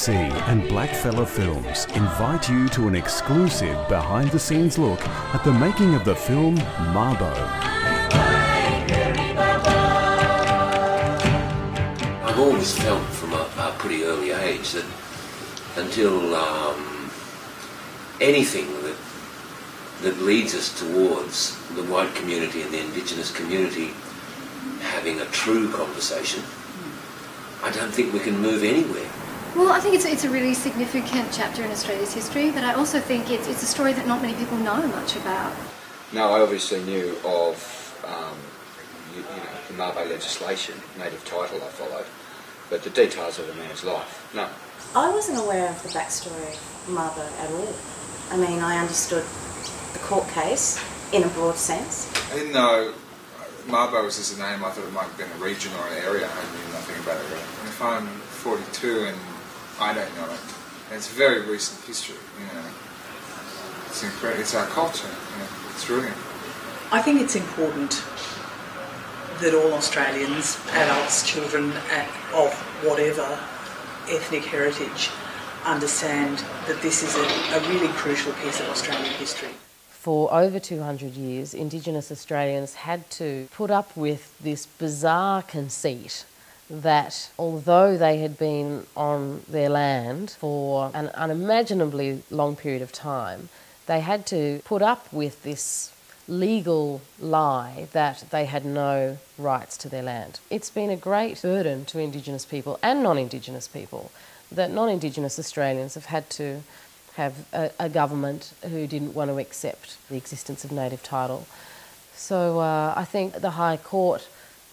ABC and Blackfella Films invite you to an exclusive behind-the-scenes look at the making of the film Mabo. I've always felt from a pretty early age that until anything that leads us towards the white community and the Indigenous community having a true conversation, I don't think we can move anywhere. Well, I think it's a really significant chapter in Australia's history, but I also think it's a story that not many people know much about. No, I obviously knew of the Mabo legislation, native title I followed, but the details of the man's life, no. I wasn't aware of the backstory of Mabo at all. I mean, I understood the court case in a broad sense. I didn't know Mabo was just a name. I thought it might have been a region or an area. I knew nothing about it really. And if I'm 42 and I don't know it, and it's very recent history, it's incredible. It's our culture, it's brilliant. I think it's important that all Australians, adults, children of whatever ethnic heritage, understand that this is a really crucial piece of Australian history. For over 200 years, Indigenous Australians had to put up with this bizarre conceit that although they had been on their land for an unimaginably long period of time, they had to put up with this legal lie that they had no rights to their land. It's been a great burden to Indigenous people and non-Indigenous people that non-Indigenous Australians have had to have a government who didn't want to accept the existence of native title. So I think the High Court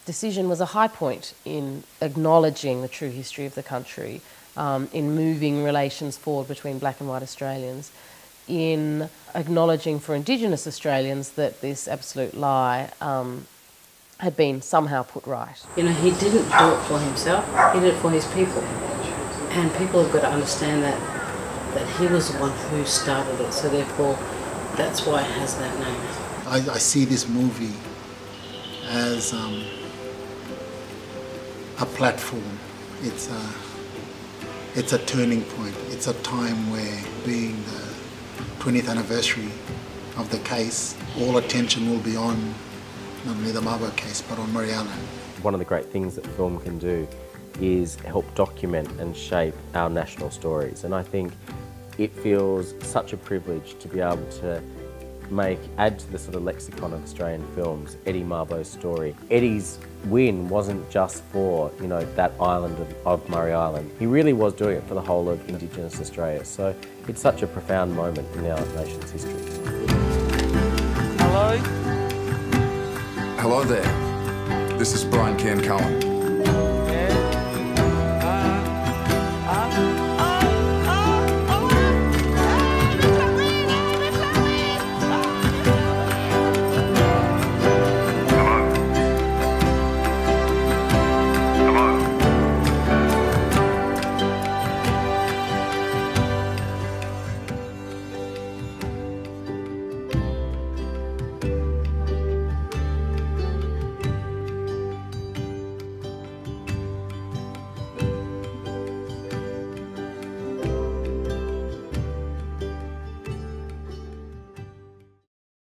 decision was a high point in acknowledging the true history of the country, in moving relations forward between black and white Australians, in acknowledging for Indigenous Australians that this absolute lie had been somehow put right. He didn't do it for himself, he did it for his people. And people have got to understand that he was the one who started it, so therefore that's why it has that name. I see this movie as a platform. It's a turning point. It's a time where, being the 20th anniversary of the case, all attention will be on not only the Mabo case but on Murray Island. One of the great things that film can do is help document and shape our national stories, and I think it feels such a privilege to be able to add to the sort of lexicon of Australian films Eddie Mabo's story. Eddie's win wasn't just for that island of Murray Island. He really was doing it for the whole of Indigenous Australia, so it's such a profound moment in our nation's history. Hello? Hello there. This is Brian Colin.